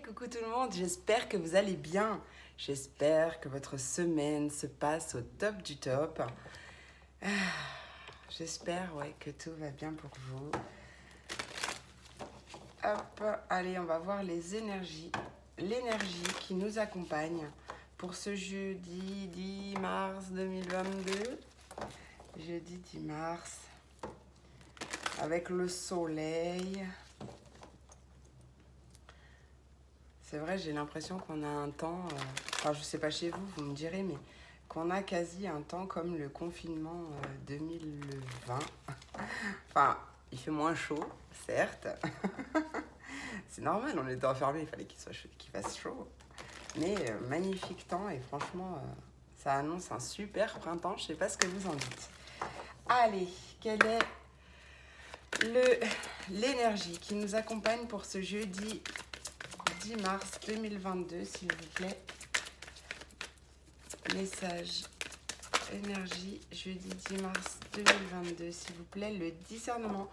Coucou tout le monde, j'espère que vous allez bien. J'espère que votre semaine se passe au top du top. Ah, j'espère que tout va bien pour vous. Hop, allez, on va voir les énergies. L'énergie qui nous accompagne pour ce jeudi 10 mars 2022. Jeudi 10 mars, avec le soleil. C'est vrai, j'ai l'impression qu'on a un temps, enfin je sais pas chez vous, vous me direz, mais qu'on a quasi un temps comme le confinement 2020. Enfin, il fait moins chaud, certes. C'est normal, on était enfermés, il fallait qu'il soit chaud, qu'il fasse chaud. Mais magnifique temps et franchement, ça annonce un super printemps, je sais pas ce que vous en dites. Allez, quelle est l'énergie qui nous accompagne pour ce jeudi 10 mars 2022, s'il vous plaît. Message, énergie, jeudi 10 mars 2022, s'il vous plaît. Le discernement.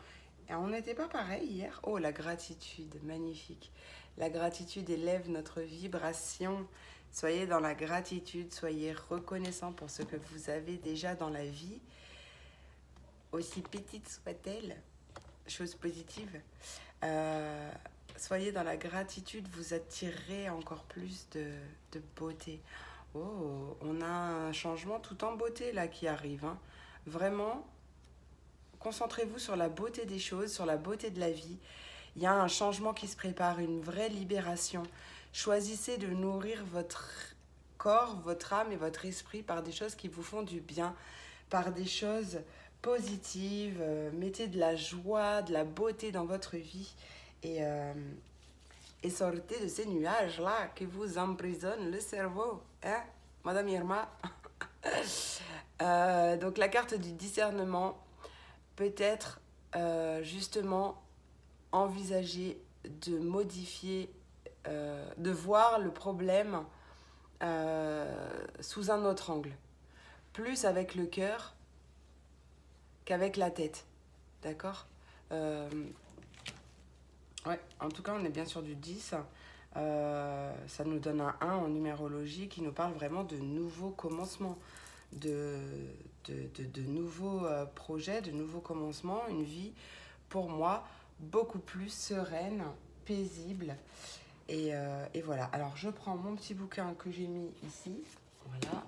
Et on n'était pas pareil hier. Oh, la gratitude, magnifique. La gratitude élève notre vibration. Soyez dans la gratitude, soyez reconnaissant pour ce que vous avez déjà dans la vie, aussi petite soit-elle, chose positive. Soyez dans la gratitude, vous attirerez encore plus de beauté. Oh, on a un changement tout en beauté là qui arrive. Hein. Vraiment, concentrez-vous sur la beauté des choses, sur la beauté de la vie. Il y a un changement qui se prépare, une vraie libération. Choisissez de nourrir votre corps, votre âme et votre esprit par des choses qui vous font du bien, par des choses positives. Mettez de la joie, de la beauté dans votre vie. Et sortez de ces nuages-là qui vous emprisonnent le cerveau. Hein, Madame Irma. Donc la carte du discernement peut être justement envisager de modifier, de voir le problème sous un autre angle. Plus avec le cœur qu'avec la tête. D'accord Ouais, en tout cas, on est bien sur du 10. Ça nous donne un 1 en numérologie qui nous parle vraiment de nouveaux commencements, de nouveaux projets, de nouveaux commencements, une vie, pour moi, beaucoup plus sereine, paisible. Et voilà. Alors, je prends mon petit bouquin que j'ai mis ici. Voilà.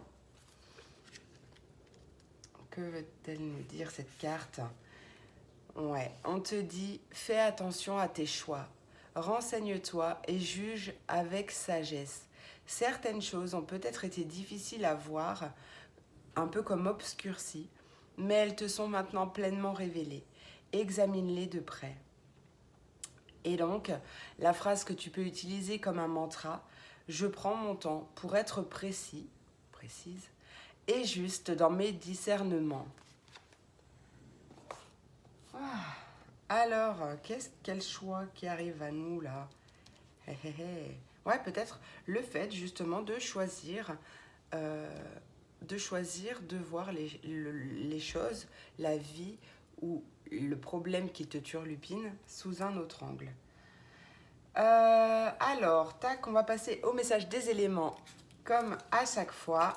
Que veut-elle nous dire, cette carte ? Ouais, on te dit, fais attention à tes choix. Renseigne-toi et juge avec sagesse. Certaines choses ont peut-être été difficiles à voir, un peu comme obscurcies, mais elles te sont maintenant pleinement révélées. Examine-les de près. Et donc, la phrase que tu peux utiliser comme un mantra, je prends mon temps pour être précise et juste dans mes discernements. Alors, quel choix qui arrive à nous là? Ouais, peut-être le fait justement de choisir de voir les choses, la vie ou le problème qui te turlupine sous un autre angle. Alors, tac, on va passer au message des éléments comme à chaque fois.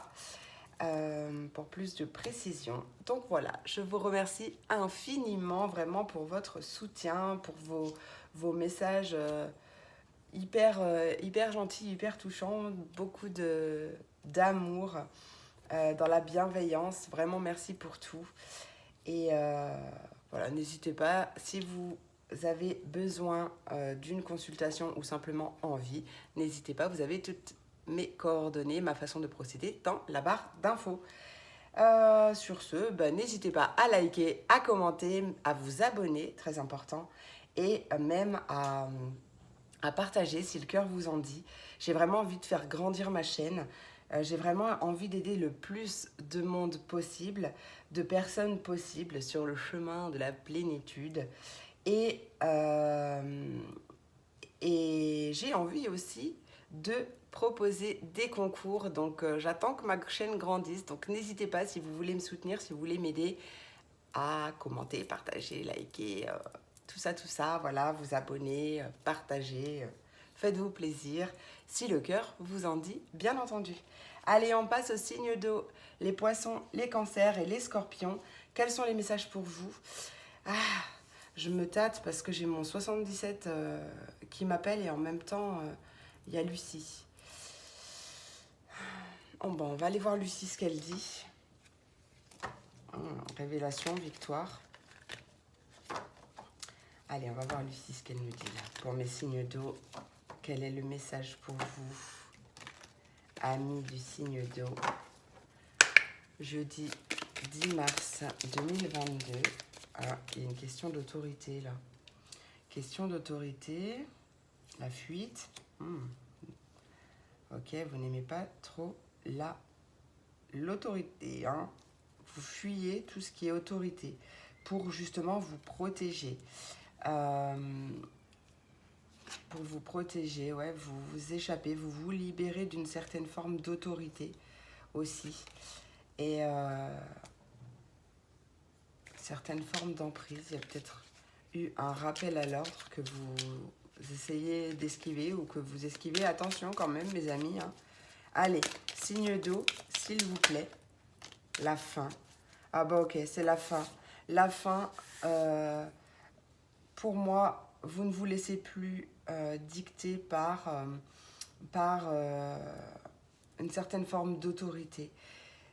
Pour plus de précision. Donc voilà, je vous remercie infiniment vraiment pour votre soutien, pour vos messages hyper gentils, hyper touchants, beaucoup d'amour, dans la bienveillance. Vraiment merci pour tout. Et voilà, n'hésitez pas, si vous avez besoin d'une consultation ou simplement envie, n'hésitez pas, vous avez toutes mes coordonnées, ma façon de procéder dans la barre d'infos. Sur ce, n'hésitez pas à liker, à commenter, à vous abonner, très important, et même à partager si le cœur vous en dit. J'ai vraiment envie de faire grandir ma chaîne. J'ai vraiment envie d'aider le plus de monde possible, de personnes possibles sur le chemin de la plénitude. Et j'ai envie aussi de proposer des concours. Donc, j'attends que ma chaîne grandisse. Donc, n'hésitez pas si vous voulez me soutenir, si vous voulez m'aider à commenter, partager, liker, tout ça. Voilà, vous abonner, partager, faites-vous plaisir, si le cœur vous en dit, bien entendu. Allez, on passe au signe d'eau, les poissons, les cancers et les scorpions. Quels sont les messages pour vous? Je me tâte parce que j'ai mon 77 qui m'appelle et en même temps, il y a Lucie. Bon, on va aller voir Lucie ce qu'elle dit. Révélation, victoire. Allez, on va voir Lucie ce qu'elle nous dit là. Pour mes signes d'eau, quel est le message pour vous, amis du signe d'eau? Jeudi 10 mars 2022. Ah, il y a une question d'autorité là. Question d'autorité. La fuite. Ok, vous n'aimez pas trop l'autorité. Hein. Vous fuyez tout ce qui est autorité pour justement vous protéger. Pour vous protéger, ouais, vous vous échappez, vous vous libérez d'une certaine forme d'autorité aussi. Et certaines formes d'emprise. Il y a peut-être eu un rappel à l'ordre que vous essayez d'esquiver ou que vous esquivez. Attention quand même, mes amis. Hein. Allez, signe d'eau, s'il vous plaît. La fin. Ah bah ok, c'est la fin. La fin, pour moi, vous ne vous laissez plus dicter par une certaine forme d'autorité.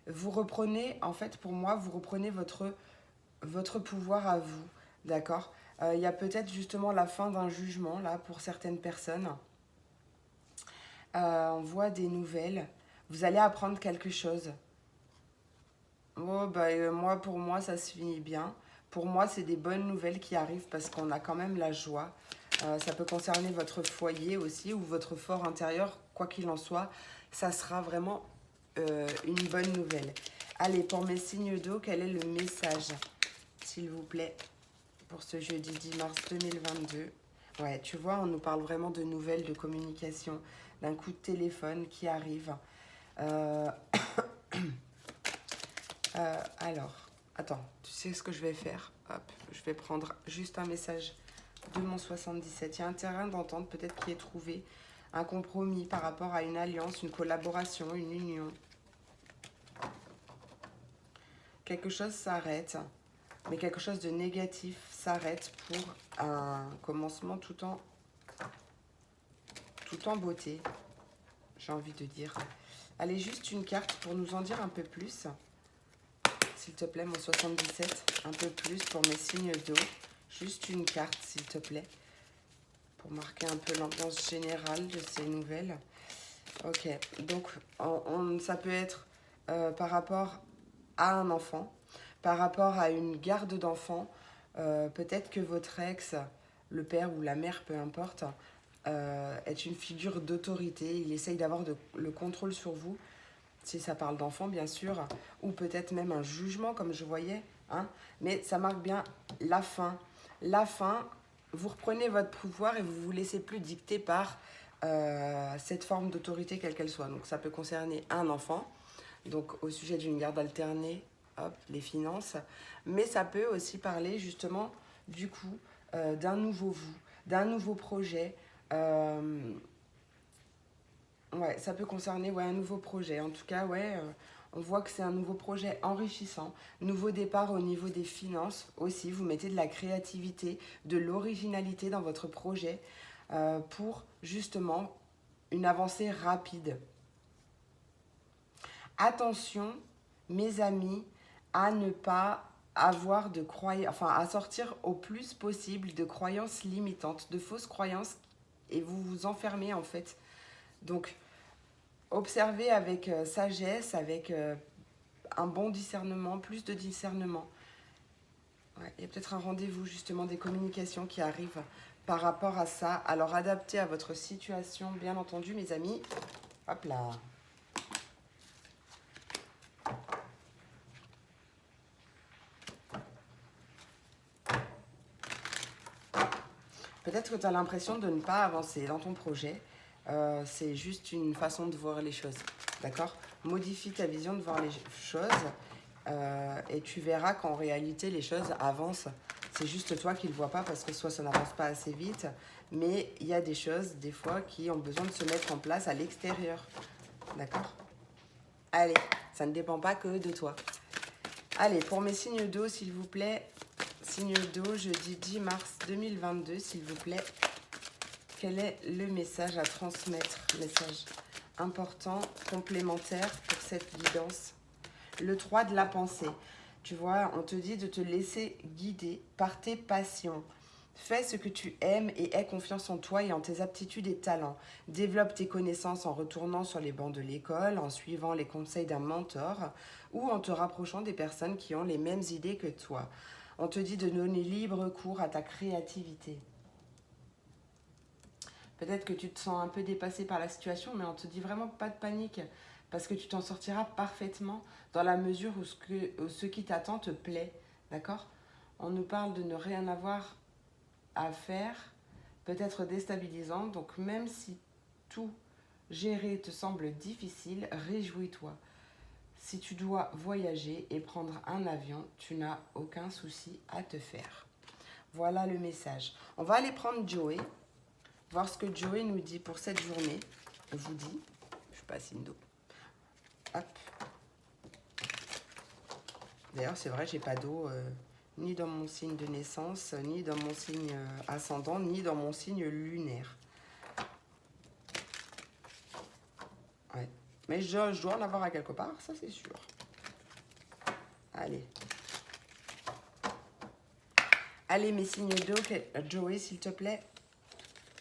Vous reprenez, en fait, pour moi, vous reprenez votre pouvoir à vous, d'accord? Il y a peut-être justement la fin d'un jugement, là, pour certaines personnes. On voit des nouvelles. Vous allez apprendre quelque chose. Oh, moi, pour moi, ça se finit bien. Pour moi, c'est des bonnes nouvelles qui arrivent parce qu'on a quand même la joie. Ça peut concerner votre foyer aussi ou votre fort intérieur. Quoi qu'il en soit, ça sera vraiment une bonne nouvelle. Allez, pour mes signes d'eau, quel est le message, s'il vous plaît, pour ce jeudi 10 mars 2022? Ouais, tu vois, on nous parle vraiment de nouvelles, de communication, d'un coup de téléphone qui arrive. Alors, attends, tu sais ce que je vais faire? Hop, je vais prendre juste un message de mon 77. Il y a un terrain d'entente peut-être qui est trouvé, un compromis par rapport à une alliance, une collaboration, une union. Quelque chose s'arrête, mais quelque chose de négatif s'arrête pour un commencement tout en beauté, j'ai envie de dire. Allez, juste une carte pour nous en dire un peu plus. S'il te plaît, mon 77, un peu plus pour mes signes d'eau. Juste une carte, s'il te plaît, pour marquer un peu l'ambiance générale de ces nouvelles. Ok, donc ça peut être par rapport à un enfant, par rapport à une garde d'enfant. Peut-être que votre ex, le père ou la mère, peu importe, est une figure d'autorité. Il essaye d'avoir le contrôle sur vous. Si ça parle d'enfant, bien sûr, ou peut-être même un jugement, comme je voyais, hein. Mais ça marque bien la fin. La fin, vous reprenez votre pouvoir et vous ne vous laissez plus dicter par cette forme d'autorité, quelle qu'elle soit. Donc ça peut concerner un enfant, donc au sujet d'une garde alternée, hop, les finances, mais ça peut aussi parler justement, du coup, d'un nouveau vous, d'un nouveau projet. Ouais, ça peut concerner un nouveau projet. En tout cas, on voit que c'est un nouveau projet enrichissant. Nouveau départ au niveau des finances aussi. Vous mettez de la créativité, de l'originalité dans votre projet pour justement une avancée rapide. Attention, mes amis, à ne pas avoir de croyances, enfin à sortir au plus possible de croyances limitantes, de fausses croyances, et vous vous enfermez en fait. Donc, observez avec sagesse, avec un bon discernement, plus de discernement. Ouais, il y a peut-être un rendez-vous justement des communications qui arrivent par rapport à ça. Alors, adapté à votre situation, bien entendu, mes amis. Hop là. Peut-être que tu as l'impression de ne pas avancer dans ton projet. C'est juste une façon de voir les choses. D'accord? Modifie ta vision de voir les choses et tu verras qu'en réalité, les choses avancent. C'est juste toi qui ne le vois pas parce que soit ça n'avance pas assez vite, mais il y a des choses, des fois, qui ont besoin de se mettre en place à l'extérieur. D'accord? Allez, ça ne dépend pas que de toi. Allez, pour mes signes d'eau, s'il vous plaît, signe d'eau, jeudi 10 mars 2022, s'il vous plaît, quel est le message à transmettre? Message important, complémentaire pour cette guidance. Le 3 de la pensée. Tu vois, on te dit de te laisser guider par tes passions. Fais ce que tu aimes et aie confiance en toi et en tes aptitudes et talents. Développe tes connaissances en retournant sur les bancs de l'école, en suivant les conseils d'un mentor ou en te rapprochant des personnes qui ont les mêmes idées que toi. On te dit de donner libre cours à ta créativité. Peut-être que tu te sens un peu dépassé par la situation, mais on te dit vraiment pas de panique, parce que tu t'en sortiras parfaitement dans la mesure où ce qui t'attend te plaît, d'accord? On nous parle de ne rien avoir à faire, peut-être déstabilisant, donc même si tout gérer te semble difficile, réjouis-toi. Si tu dois voyager et prendre un avion, tu n'as aucun souci à te faire. Voilà le message. On va aller prendre Joey. Voir ce que Joey nous dit pour cette journée. Je vous dis, je suis pas signe d'eau. Hop. D'ailleurs, c'est vrai, j'ai pas d'eau ni dans mon signe de naissance, ni dans mon signe ascendant, ni dans mon signe lunaire. Ouais. Mais je dois en avoir à quelque part, ça c'est sûr. Allez. Allez, mes signes d'eau, Joey, s'il te plaît.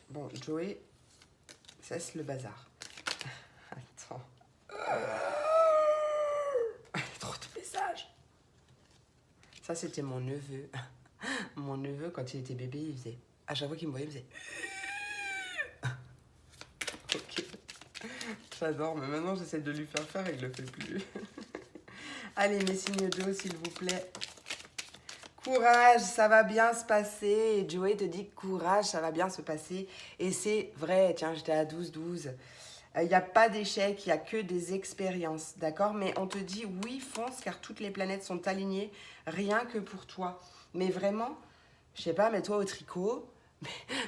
Bon, Joey, cesse le bazar. Attends. Trop de messages. Ça, c'était mon neveu. Mon neveu, quand il était bébé, il faisait... À chaque fois qu'il me voyait, il faisait... Ok. J'adore, mais maintenant, j'essaie de lui faire et il le fait plus. Allez, mes signes d'eau, s'il vous plaît. Courage, ça va bien se passer. Et Joey te dit courage, ça va bien se passer. Et c'est vrai, tiens, j'étais à 12-12. Il n'y a pas d'échec, il n'y a que des expériences, d'accord? Mais on te dit oui, fonce, car toutes les planètes sont alignées, rien que pour toi. Mais vraiment, je sais pas, mets-toi au tricot,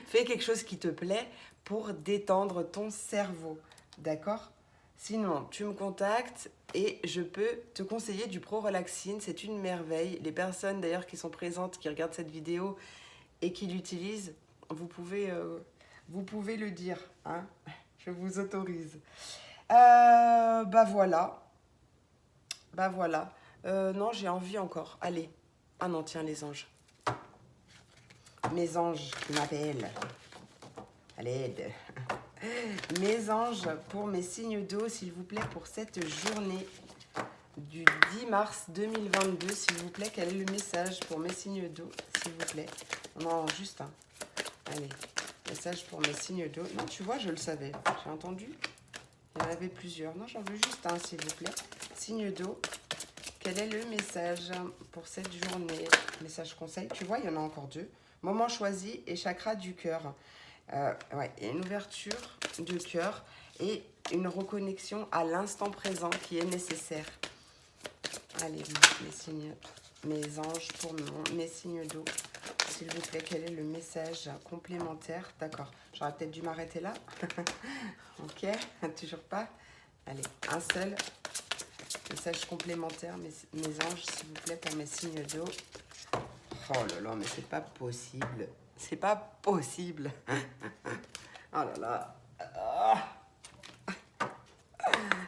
fais quelque chose qui te plaît pour détendre ton cerveau, d'accord? Sinon, tu me contactes et je peux te conseiller du Pro Relaxine, c'est une merveille. Les personnes d'ailleurs qui sont présentes, qui regardent cette vidéo et qui l'utilisent, vous pouvez le dire, hein? Je vous autorise. Bah voilà. Bah voilà. Non, j'ai envie encore. Allez. Ah non, tiens, les anges. Mes anges qui m'appellent. À l'aide. Mes anges, pour mes signes d'eau, s'il vous plaît, pour cette journée du 10 mars 2022, s'il vous plaît, quel est le message pour mes signes d'eau, s'il vous plaît? Non, juste un. Allez, message pour mes signes d'eau. Non, tu vois, je le savais. J'ai entendu. Il y en avait plusieurs. Non, j'en veux juste un, s'il vous plaît. Signe d'eau. Quel est le message pour cette journée? Message conseil. Tu vois, il y en a encore deux. Moment choisi et chakra du cœur. Ouais, il y a une ouverture de cœur et une reconnexion à l'instant présent qui est nécessaire. Allez, mes signes, mes anges pour mes signes d'eau. S'il vous plaît, quel est le message complémentaire? D'accord, j'aurais peut-être dû m'arrêter là. Ok, toujours pas. Allez, un seul message complémentaire, mes anges, s'il vous plaît, pour mes signes d'eau. Oh là là, mais c'est pas possible. C'est pas possible. Oh là là. Oh.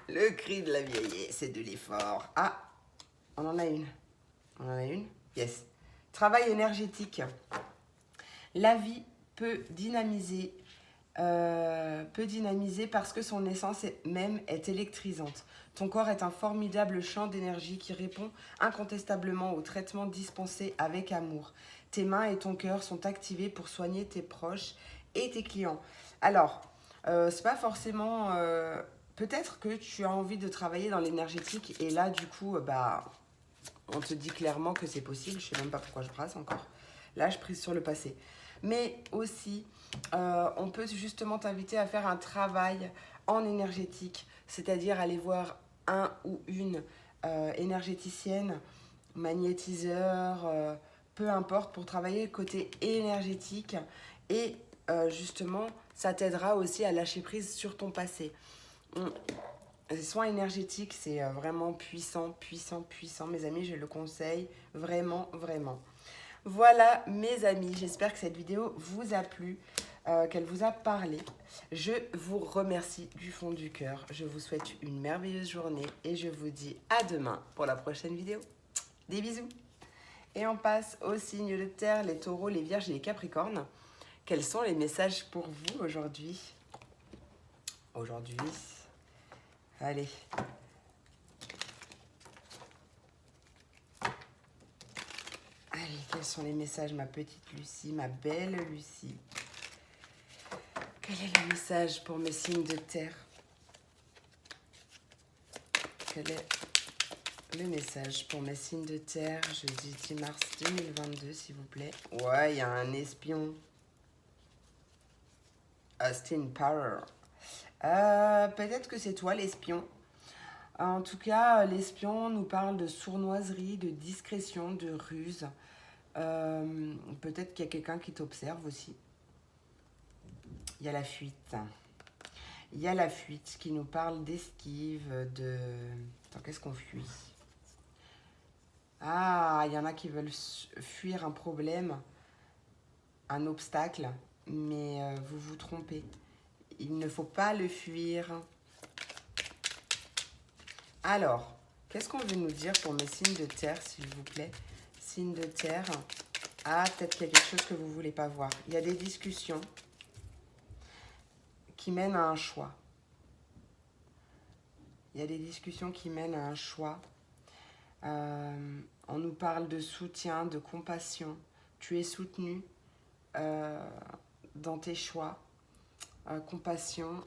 Le cri de la vieillesse, c'est de l'effort. Ah, on en a une. On en a une? Yes. Travail énergétique. La vie peut dynamiser parce que son essence même est électrisante. Ton corps est un formidable champ d'énergie qui répond incontestablement aux traitements dispensés avec amour. Tes mains et ton cœur sont activés pour soigner tes proches et tes clients. Alors, c'est pas forcément... peut-être que tu as envie de travailler dans l'énergétique et là, du coup, on te dit clairement que c'est possible. Je sais même pas pourquoi je brasse encore. Là, je prise sur le passé. Mais aussi, on peut justement t'inviter à faire un travail en énergétique, c'est-à-dire aller voir un ou une énergéticienne, magnétiseur, peu importe, pour travailler le côté énergétique et justement, ça t'aidera aussi à lâcher prise sur ton passé. Les soins énergétiques, c'est vraiment puissant, puissant, puissant, mes amis, je le conseille vraiment, vraiment. Voilà, mes amis, j'espère que cette vidéo vous a plu, qu'elle vous a parlé. Je vous remercie du fond du cœur. Je vous souhaite une merveilleuse journée et je vous dis à demain pour la prochaine vidéo. Des bisous. Et on passe aux signes de terre, les taureaux, les vierges et les capricornes. Quels sont les messages pour vous aujourd'hui? Allez. Allez, quels sont les messages, ma petite Lucie, ma belle Lucie? Quel est le message pour mes signes de terre? Quel est le message pour mes signes de terre jeudi 10 mars 2022, s'il vous plaît? Ouais, il y a un espion. Austin Power. Peut-être que c'est toi l'espion. En tout cas, l'espion nous parle de sournoiserie, de discrétion, de ruse. Peut-être qu'il y a quelqu'un qui t'observe aussi. Il y a la fuite. Il y a la fuite qui nous parle d'esquive, de... Attends, qu'est-ce qu'on fuit? Ah, il y en a qui veulent fuir un problème, un obstacle, mais vous vous trompez. Il ne faut pas le fuir. Alors, qu'est-ce qu'on veut nous dire pour mes signes de terre, s'il vous plaît? Signes de terre. Ah, peut-être qu'il y a quelque chose que vous ne voulez pas voir. Il y a des discussions qui mènent à un choix. Il y a des discussions qui mènent à un choix. On nous parle de soutien, de compassion. Tu es soutenu dans tes choix. Compassion,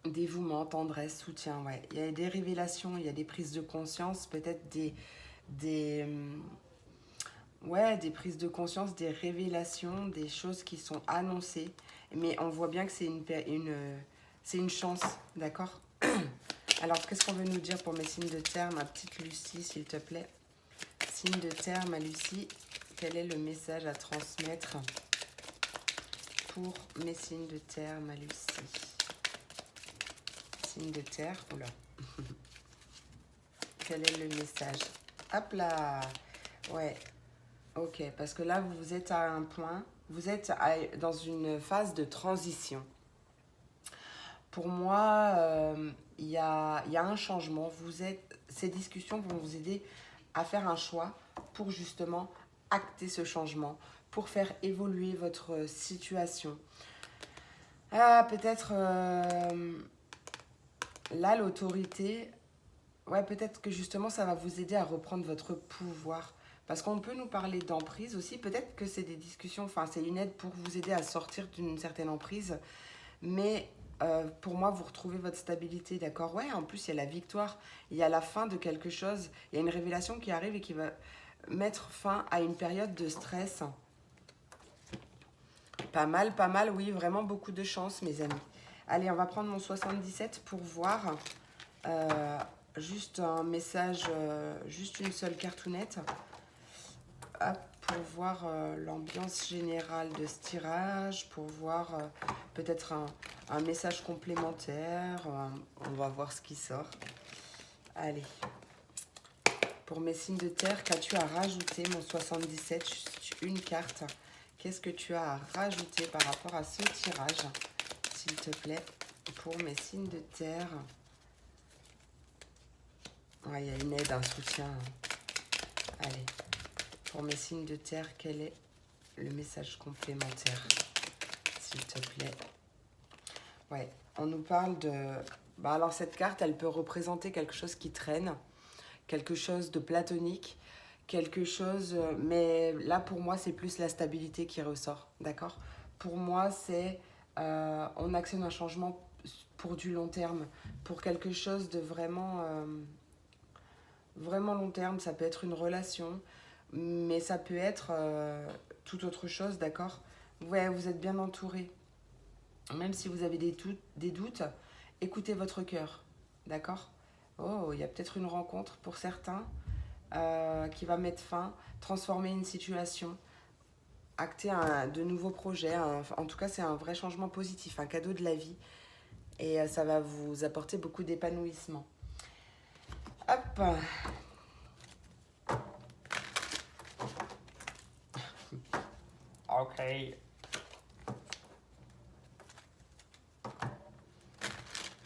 dévouement, tendresse, soutien. Ouais. Il y a des révélations, il y a des prises de conscience, peut-être des prises de conscience, des révélations, des choses qui sont annoncées. Mais on voit bien que c'est une chance, d'accord? Alors, qu'est-ce qu'on veut nous dire pour mes signes de terre, ma petite Lucie, s'il te plaît? Signe de terre, ma Lucie, quel est le message à transmettre pour mes signes de terre, ma Lucie? Signe de terre, oula. Quel est le message? Hop là. Ouais, ok, parce que là, vous êtes à un point, vous êtes dans une phase de transition. Pour moi, il y a un changement. Ces discussions vont vous aider à faire un choix pour justement acter ce changement, pour faire évoluer votre situation. Ah, peut-être là, l'autorité, ouais, peut-être que justement, ça va vous aider à reprendre votre pouvoir. Parce qu'on peut nous parler d'emprise aussi. Peut-être que c'est des discussions, enfin, c'est une aide pour vous aider à sortir d'une certaine emprise. Mais pour moi, vous retrouvez votre stabilité, d'accord? Ouais, en plus, il y a la victoire, il y a la fin de quelque chose, il y a une révélation qui arrive et qui va mettre fin à une période de stress. Pas mal, oui, vraiment beaucoup de chance, mes amis. Allez, on va prendre mon 77 pour voir juste un message, juste une seule cartoonette. Hop, pour voir l'ambiance générale de ce tirage, pour voir peut-être un message complémentaire. On va voir ce qui sort. Allez. Pour mes signes de terre, qu'as-tu à rajouter, mon 77? Juste une carte. Qu'est-ce que tu as à rajouter par rapport à ce tirage, s'il te plaît, pour mes signes de terre? Ouais, il y a une aide, un soutien. Allez. Pour mes signes de terre, quel est le message complémentaire, s'il te plaît? Ouais, on nous parle de... Bah alors cette carte, elle peut représenter quelque chose qui traîne, quelque chose de platonique, quelque chose... Mais là, pour moi, c'est plus la stabilité qui ressort, d'accord? Pour moi, c'est... on actionne un changement pour du long terme, pour quelque chose de vraiment... vraiment long terme. Ça peut être une relation, mais ça peut être tout autre chose, d'accord? Ouais, vous êtes bien entouré. Même si vous avez des doutes, écoutez votre cœur, d'accord? Oh, il y a peut-être une rencontre pour certains. qui va mettre fin, transformer une situation, acter de nouveaux projets. En tout cas, c'est un vrai changement positif, un cadeau de la vie. Et ça va vous apporter beaucoup d'épanouissement. Hop. Ok.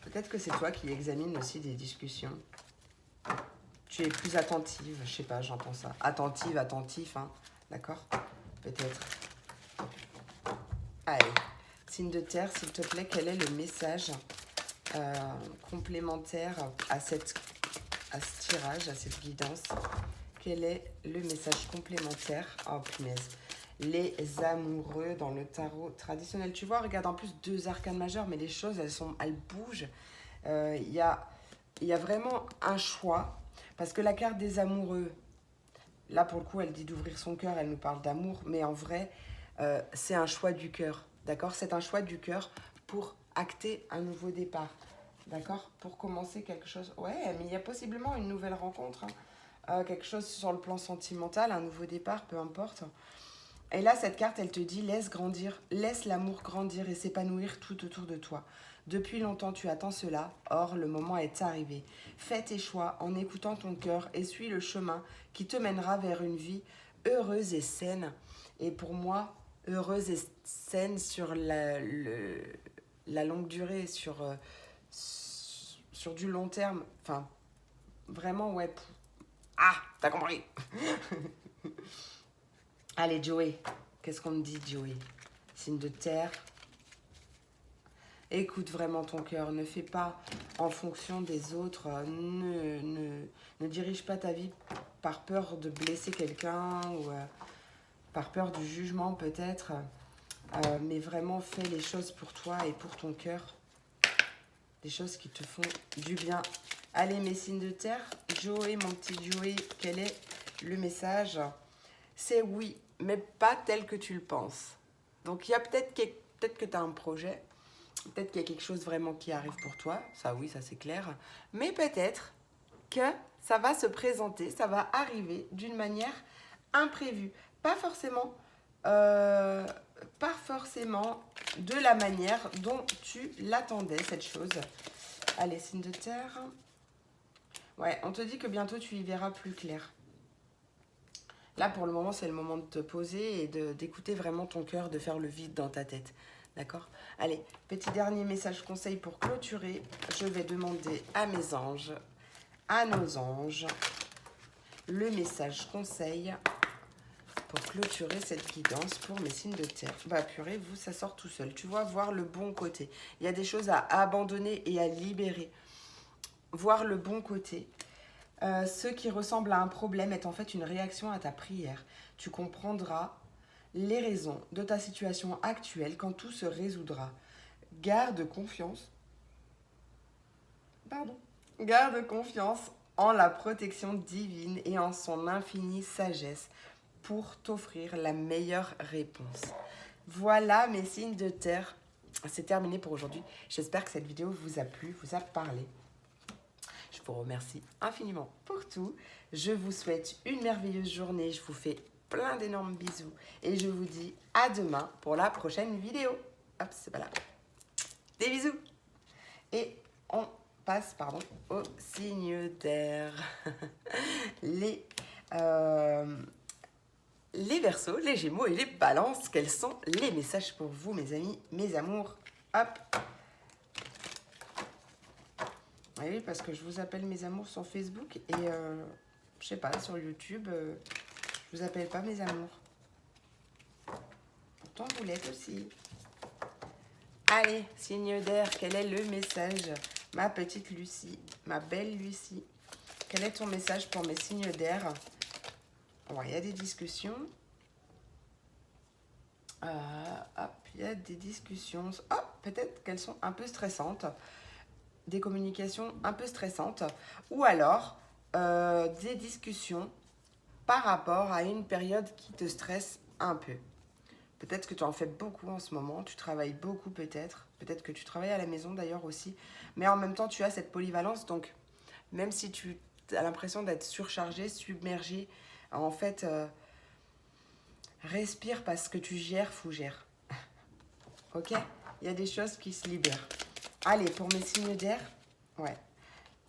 Peut-être que c'est toi qui examines aussi des discussions. Tu es plus attentive, je sais pas, j'entends ça. Attentive, attentif, hein. D'accord? Peut-être. Allez. Signe de terre, s'il te plaît, quel est le message complémentaire à ce tirage, à cette guidance? Quel est le message complémentaire? Oh, punaise. Les amoureux dans le tarot traditionnel. Tu vois, regarde, en plus, 2 arcanes majeures, mais les choses, elles bougent. Il y a vraiment un choix. Parce que la carte des amoureux, là, pour le coup, elle dit d'ouvrir son cœur, elle nous parle d'amour. Mais en vrai, c'est un choix du cœur. D'accord? C'est un choix du cœur pour acter un nouveau départ. D'accord? Pour commencer quelque chose. Ouais, mais il y a possiblement une nouvelle rencontre. Hein. Quelque chose sur le plan sentimental, un nouveau départ, peu importe. Et là, cette carte, elle te dit, laisse grandir, laisse l'amour grandir et s'épanouir tout autour de toi. Depuis longtemps, tu attends cela, or le moment est arrivé. Fais tes choix en écoutant ton cœur et suis le chemin qui te mènera vers une vie heureuse et saine. Et pour moi, heureuse et saine sur la longue durée, sur du long terme. Enfin, vraiment, ouais. Ah, t'as compris. Allez, Joey, qu'est-ce qu'on me dit, Joey? Signe de terre. Écoute vraiment ton cœur, ne fais pas en fonction des autres, ne dirige pas ta vie par peur de blesser quelqu'un ou par peur du jugement peut-être, mais vraiment fais les choses pour toi et pour ton cœur, des choses qui te font du bien. Allez, mes signes de terre, Joey, mon petit Joey, quel est le message? C'est oui, mais pas tel que tu le penses. Donc il y a peut-être que tu as un projet, peut-être qu'il y a quelque chose vraiment qui arrive pour toi, ça oui, ça c'est clair, mais peut-être que ça va se présenter, ça va arriver d'une manière imprévue, pas forcément de la manière dont tu l'attendais, cette chose. Allez, signe de terre. Ouais, on te dit que bientôt tu y verras plus clair. Là, pour le moment, c'est le moment de te poser et d'écouter vraiment ton cœur, de faire le vide dans ta tête. D'accord? Allez, petit dernier message conseil pour clôturer. Je vais demander à mes anges, à nos anges, le message conseil pour clôturer cette guidance pour mes signes de terre. Bah purée, vous, ça sort tout seul. Tu vois, voir le bon côté. Il y a des choses à abandonner et à libérer. Voir le bon côté. Ce qui ressemble à un problème est en fait une réaction à ta prière. Tu comprendras les raisons de ta situation actuelle quand tout se résoudra. Garde confiance. Garde confiance en la protection divine et en son infinie sagesse pour t'offrir la meilleure réponse. Voilà mes signes de terre. C'est terminé pour aujourd'hui. J'espère que cette vidéo vous a plu, vous a parlé. Je vous remercie infiniment pour tout. Je vous souhaite une merveilleuse journée. Je vous fais plein d'énormes bisous. Et je vous dis à demain pour la prochaine vidéo. Hop, c'est pas là. Des bisous. Et on passe, au signe d'air. Les Verseaux, les Gémeaux et les Balances. Quels sont les messages pour vous, mes amis, mes amours? Hop. Oui, parce que je vous appelle mes amours sur Facebook et je sais pas, sur YouTube, je vous appelle pas mes amours. Pourtant, vous l'êtes aussi. Allez, signe d'air, quel est le message? Ma petite Lucie, ma belle Lucie, quel est ton message pour mes signes d'air? Bon, il y a des discussions. Hop, il y a des discussions. Oh, peut-être qu'elles sont un peu stressantes. Des communications un peu stressantes. Ou alors, des discussions par rapport à une période qui te stresse un peu. Peut-être que tu en fais beaucoup en ce moment, tu travailles beaucoup peut-être. Peut-être que tu travailles à la maison d'ailleurs aussi. Mais en même temps, tu as cette polyvalence. Donc, même si tu tu as l'impression d'être surchargé, submergé. En fait, respire parce que tu gères, fougère. Ok? Il y a des choses qui se libèrent. Allez, pour mes signes d'air, ouais.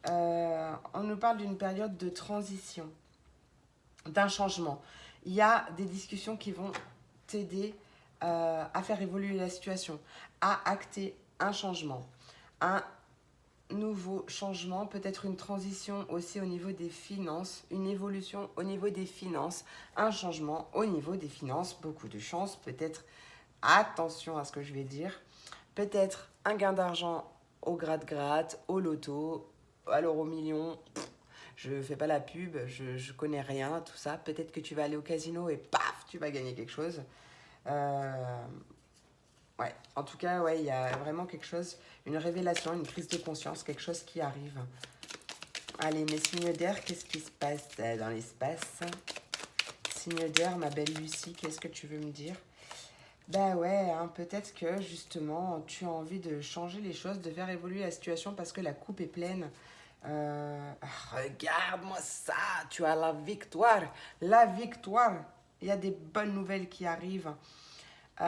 On nous parle d'une période de transition, d'un changement. Il y a des discussions qui vont t'aider à faire évoluer la situation, à acter un changement, un nouveau changement, peut-être une transition aussi au niveau des finances, une évolution au niveau des finances, un changement au niveau des finances, beaucoup de chance, peut-être, attention à ce que je vais dire, peut-être un gain d'argent au gratte-gratte, au loto, à l'euro-million. Je fais pas la pub, je connais rien, tout ça. Peut-être que tu vas aller au casino et paf, tu vas gagner quelque chose. Ouais, en tout cas, ouais, il y a vraiment quelque chose, une révélation, une prise de conscience, quelque chose qui arrive. Allez, mes signes d'air, qu'est-ce qui se passe dans l'espace? Signe d'air, ma belle Lucie, qu'est-ce que tu veux me dire? Bah ouais, hein, peut-être que justement, tu as envie de changer les choses, de faire évoluer la situation parce que la coupe est pleine. Regarde-moi ça, tu as la victoire. La victoire. Il y a des bonnes nouvelles qui arrivent. Il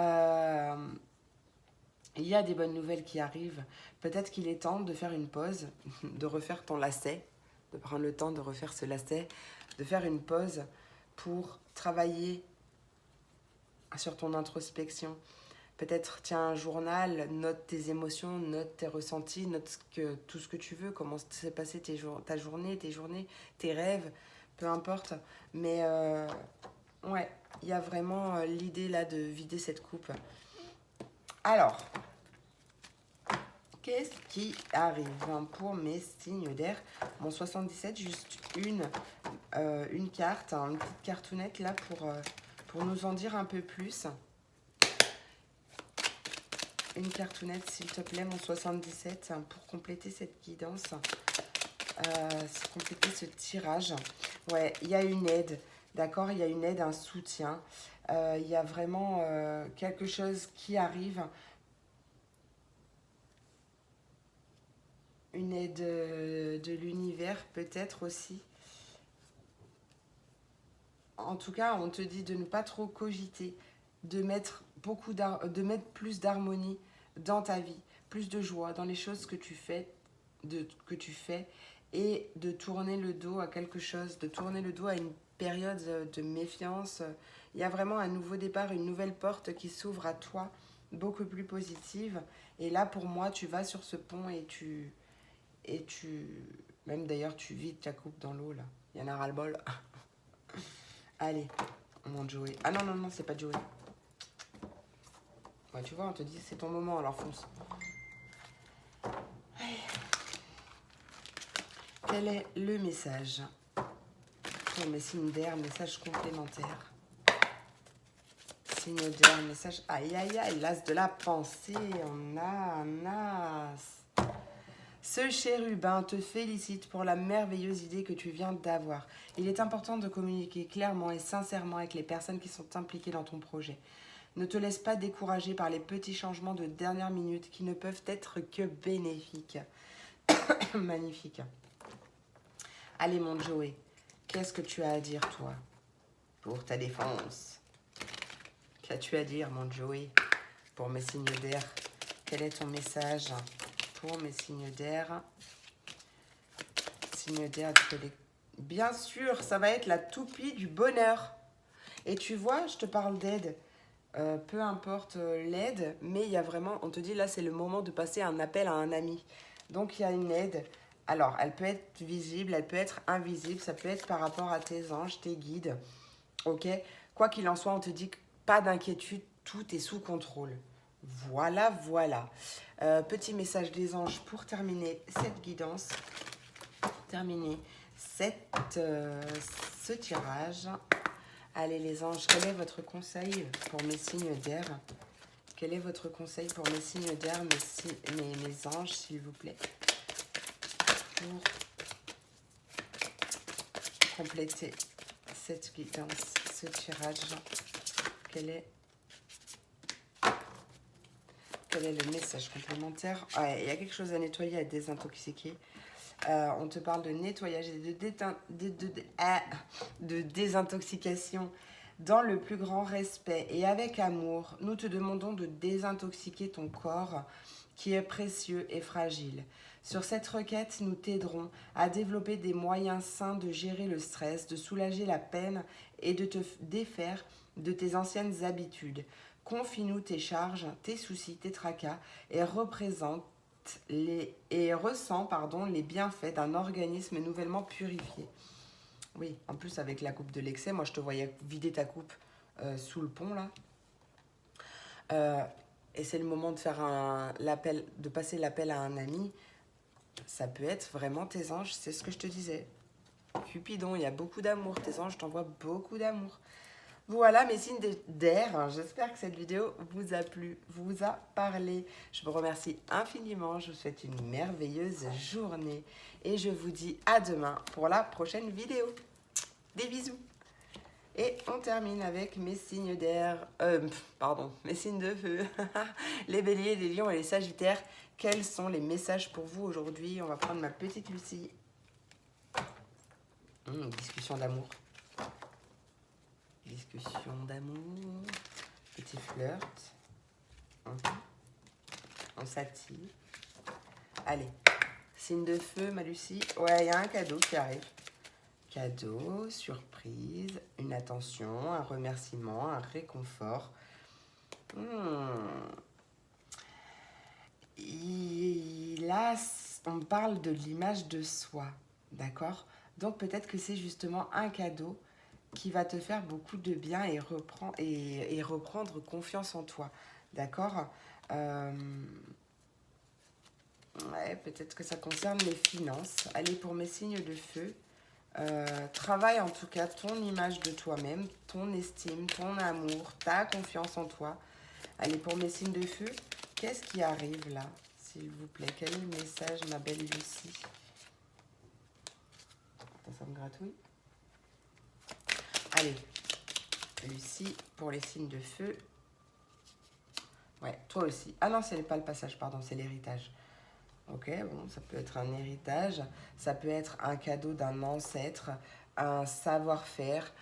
y a des bonnes nouvelles qui arrivent. Peut-être qu'il est temps de faire une pause, de refaire ton lacet, de prendre le temps de refaire ce lacet, de faire une pause pour travailler sur ton introspection. Peut-être tiens un journal, note tes émotions, note tes ressentis, note tout ce que tu veux, comment s'est passé ta journée, tes journées, tes rêves, peu importe. Mais ouais, il y a vraiment l'idée là de vider cette coupe. Alors, qu'est-ce qui arrive pour mes signes d'air? Bon, 77, juste une carte, une petite cartoonette là pour nous en dire un peu plus. Une cartoonette, s'il te plaît, mon 77, pour compléter cette guidance, compléter ce tirage. Ouais, il y a une aide, d'accord? Il y a une aide, un soutien. Il y a vraiment quelque chose qui arrive. Une aide de l'univers, peut-être aussi. En tout cas, on te dit de ne pas trop cogiter, de mettre plus d'harmonie dans ta vie, plus de joie dans les choses que tu fais, et de tourner le dos à quelque chose, de tourner le dos à une période de méfiance. Il y a vraiment un nouveau départ, une nouvelle porte qui s'ouvre à toi, beaucoup plus positive. Et là, pour moi, tu vas sur ce pont et même d'ailleurs, tu vides ta coupe dans l'eau, là. Il y en a ras-le-bol. Allez, mon Joey. Ah non, non, non, c'est pas Joey. Ouais, tu vois, on te dit c'est ton moment, alors fonce. Allez. Quel est le message pour mes signes d'air, message complémentaire? Signe d'air, message. Aïe, aïe, aïe, l'as de la pensée. On a un as. Ce chérubin te félicite pour la merveilleuse idée que tu viens d'avoir. Il est important de communiquer clairement et sincèrement avec les personnes qui sont impliquées dans ton projet. Ne te laisse pas décourager par les petits changements de dernière minute qui ne peuvent être que bénéfiques. Magnifique. Allez, mon Joey, qu'est-ce que tu as à dire, toi, pour ta défense? Qu'as-tu à dire, mon Joey, pour mes signes d'air? Quel est ton message pour mes signes d'air? Signes d'air, bien sûr, ça va être la toupie du bonheur. Et tu vois, je te parle d'aide. Peu importe l'aide, mais il y a vraiment, on te dit là, c'est le moment de passer un appel à un ami. Donc, il y a une aide. Alors, elle peut être visible, elle peut être invisible, ça peut être par rapport à tes anges, tes guides. Ok? Quoi qu'il en soit, on te dit que pas d'inquiétude, tout est sous contrôle. Voilà, voilà. Petit message des anges pour terminer cette guidance, terminer ce tirage. Allez les anges, quel est votre conseil pour mes signes d'air? Quel est votre conseil pour mes signes d'air, mes anges, s'il vous plaît? Pour compléter cette guidance, ce tirage, quel est le message complémentaire? Ouais, il y a quelque chose à nettoyer, à désintoxiquer. On te parle de nettoyage et de désintoxication dans le plus grand respect et avec amour. Nous te demandons de désintoxiquer ton corps qui est précieux et fragile. Sur cette requête, nous t'aiderons à développer des moyens sains de gérer le stress, de soulager la peine et de te défaire de tes anciennes habitudes. Confie-nous tes charges, tes soucis, tes tracas et ressens les bienfaits d'un organisme nouvellement purifié. Oui, en plus avec la coupe de l'excès, moi je te voyais vider ta coupe sous le pont là. Et c'est le moment de faire de passer l'appel à un ami. Ça peut être vraiment tes anges, c'est ce que je te disais. Cupidon, il y a beaucoup d'amour. Tes anges t'envoient beaucoup d'amour. Voilà mes signes d'air. J'espère que cette vidéo vous a plu, vous a parlé. Je vous remercie infiniment. Je vous souhaite une merveilleuse journée. Et je vous dis à demain pour la prochaine vidéo. Des bisous. Et on termine avec mes signes d'air. Mes signes de feu. Les béliers, les lions et les sagittaires. Quels sont les messages pour vous aujourd'hui? On va prendre ma petite Lucie. Discussion d'amour. Discussion d'amour. Petit flirt. On s'attire. Allez. Signe de feu, ma Lucie. Ouais, il y a un cadeau qui arrive. Cadeau, surprise, une attention, un remerciement, un réconfort. Là, on parle de l'image de soi, d'accord? Donc peut-être que c'est justement un cadeau qui va te faire beaucoup de bien et reprendre confiance en toi, d'accord? Ouais, peut-être que ça concerne les finances. Allez, pour mes signes de feu, travaille en tout cas ton image de toi-même, ton estime, ton amour, ta confiance en toi. Allez, pour mes signes de feu, qu'est-ce qui arrive là, s'il vous plaît? Quel est le message, ma belle Lucie? Ça me gratouille. Allez, Lucie, pour les signes de feu. Ouais, toi aussi. Ah non, ce n'est pas le passage, pardon, c'est l'héritage. Ok, bon, ça peut être un héritage, ça peut être un cadeau d'un ancêtre, un savoir-faire,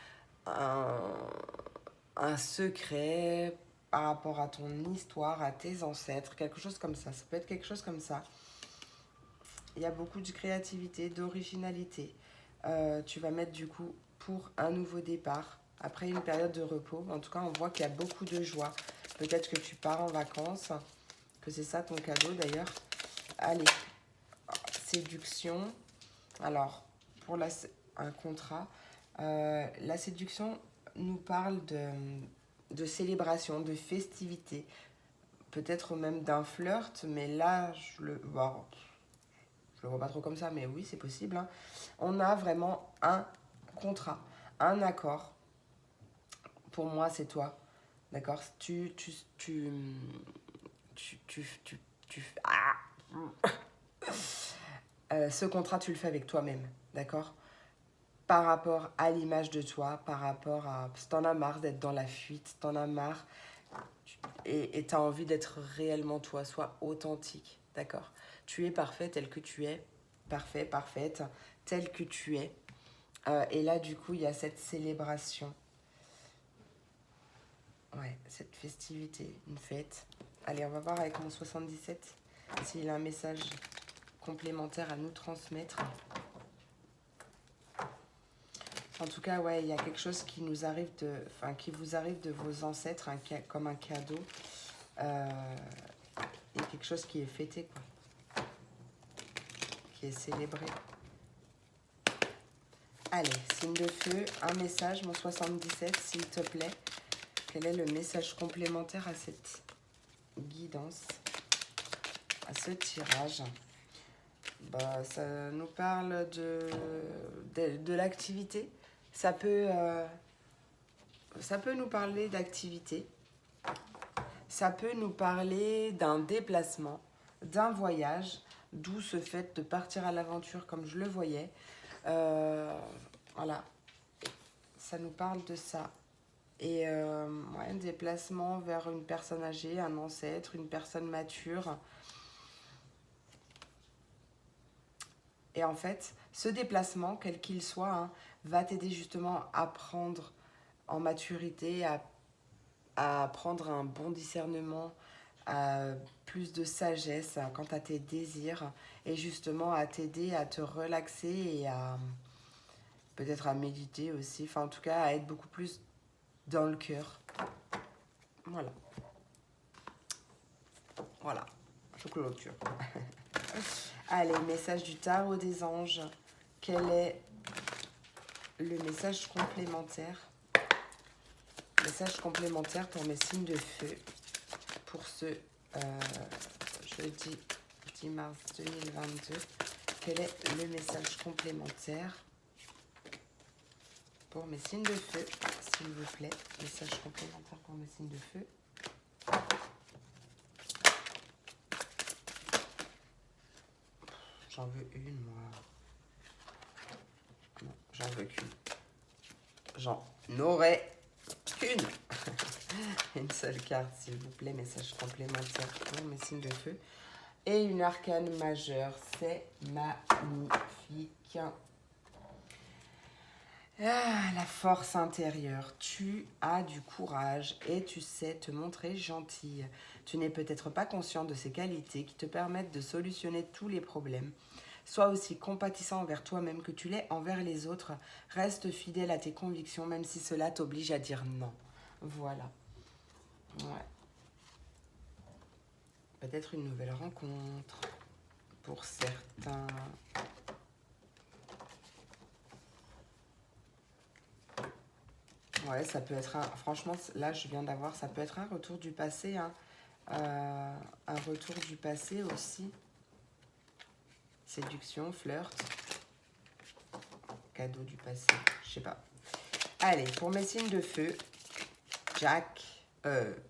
un secret par rapport à ton histoire, à tes ancêtres, quelque chose comme ça. Ça peut être quelque chose comme ça. Il y a beaucoup de créativité, d'originalité. Tu vas mettre du coup pour un nouveau départ, après une période de repos. En tout cas, on voit qu'il y a beaucoup de joie. Peut-être que tu pars en vacances, que c'est ça ton cadeau d'ailleurs. Allez, séduction. Alors, pour un contrat, la séduction nous parle de célébration, de festivité, peut-être même d'un flirt, mais là, je le vois pas trop comme ça, mais oui, c'est possible. Hein. On a vraiment un contrat, un accord. Pour moi, c'est toi, d'accord? Ce contrat, tu le fais avec toi-même, d'accord? Par rapport à l'image de toi, par rapport à... T'en as marre d'être dans la fuite, t'en as marre et t'as envie d'être réellement toi, sois authentique, d'accord? Tu es parfait tel que tu es, parfait, parfaite, tel que tu es. Et là, du coup, il y a cette célébration. Ouais, cette festivité, une fête. Allez, on va voir avec mon 77 s'il a un message complémentaire à nous transmettre. En tout cas, ouais, il y a quelque chose qui nous arrive qui vous arrive de vos ancêtres, comme un cadeau, et quelque chose qui est fêté, quoi, qui est célébré. Allez, signe de feu, un message, mon 77, s'il te plaît. Quel est le message complémentaire à cette guidance, à ce tirage? Bah, ça nous parle de l'activité. Ça peut nous parler d'activité. Ça peut nous parler d'un déplacement, d'un voyage, d'où ce fait de partir à l'aventure comme je le voyais. Voilà, ça nous parle de ça. Et un déplacement vers une personne âgée, un ancêtre, une personne mature. Et en fait, ce déplacement, quel qu'il soit, hein, va t'aider justement à prendre en maturité, à prendre un bon discernement, à plus de sagesse quant à tes désirs et justement à t'aider à te relaxer et à peut-être à méditer aussi, enfin en tout cas à être beaucoup plus dans le cœur. Voilà. Voilà, je clôture. Allez, message du tarot des anges. Quel est le message complémentaire? Message complémentaire pour mes signes de feu. Pour ce jeudi 10 mars 2022. Quel est le message complémentaire pour mes signes de feu, s'il vous plaît? Message complémentaire pour mes signes de feu. J'en veux une, moi. Non, j'en veux qu'une. J'en aurais qu'une. Une seule carte, s'il vous plaît. Message complémentaire pour mes signes de feu. Et une arcane majeure. C'est magnifique. Ah, la force intérieure. Tu as du courage et tu sais te montrer gentille. Tu n'es peut-être pas conscient de ces qualités qui te permettent de solutionner tous les problèmes. Sois aussi compatissant envers toi-même que tu l'es envers les autres. Reste fidèle à tes convictions, même si cela t'oblige à dire non. Voilà. Ouais. Peut-être une nouvelle rencontre pour certains. Ouais, ça peut être un... Franchement, là, je viens d'avoir... Ça peut être un retour du passé, hein. Un retour du passé aussi. Séduction, flirt. Cadeau du passé. Je sais pas. Allez, pour mes signes de feu. Jack.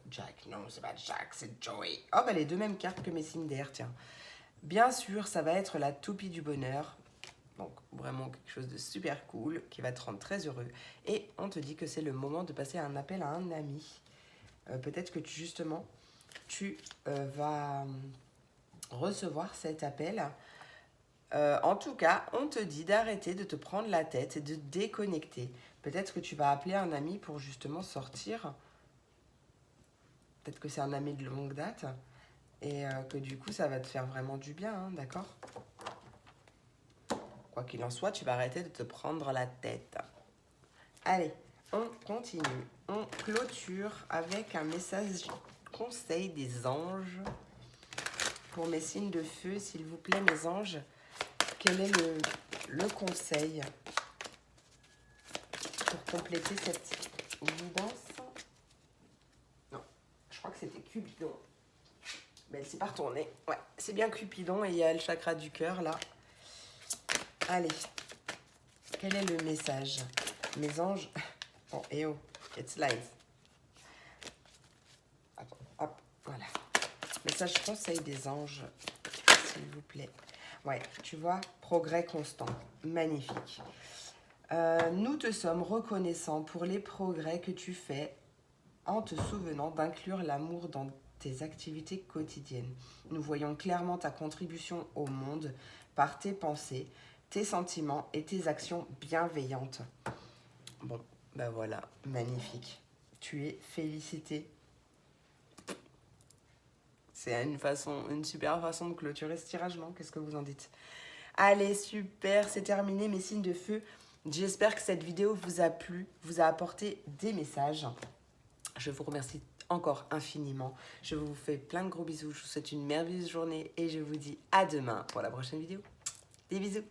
Jack, non, c'est pas Jack, c'est Joey. Oh, bah les deux mêmes cartes que mes signes d'air, tiens. Bien sûr, ça va être la toupie du bonheur. Donc, vraiment quelque chose de super cool qui va te rendre très heureux. Et on te dit que c'est le moment de passer un appel à un ami. Peut-être que justement, tu vas recevoir cet appel. En tout cas, on te dit d'arrêter de te prendre la tête et de déconnecter. Peut-être que tu vas appeler un ami pour justement sortir. Peut-être que c'est un ami de longue date. Et que du coup, ça va te faire vraiment du bien, hein, d'accord ? Quoi qu'il en soit, tu vas arrêter de te prendre la tête. Allez, on continue. On clôture avec un message conseil des anges. Pour mes signes de feu, s'il vous plaît, mes anges, quel est le conseil pour compléter cette guidance? Non, je crois que c'était Cupidon. Mais elle s'est pas retournée. Ouais, c'est bien Cupidon et il y a le chakra du cœur là. Allez, quel est le message? Mes anges... Oh, et oh, it's live. Attends, hop, voilà. Message conseil des anges, s'il vous plaît. Ouais, tu vois, progrès constant. Magnifique. Nous te sommes reconnaissants pour les progrès que tu fais en te souvenant d'inclure l'amour dans tes activités quotidiennes. Nous voyons clairement ta contribution au monde par tes pensées, tes sentiments et tes actions bienveillantes. Bon, ben voilà, magnifique. Tu es félicité. C'est une super façon de clôturer ce tirage, non? Qu'est-ce que vous en dites? Allez, super, c'est terminé mes signes de feu. J'espère que cette vidéo vous a plu, vous a apporté des messages. Je vous remercie encore infiniment. Je vous fais plein de gros bisous. Je vous souhaite une merveilleuse journée et je vous dis à demain pour la prochaine vidéo. Des bisous.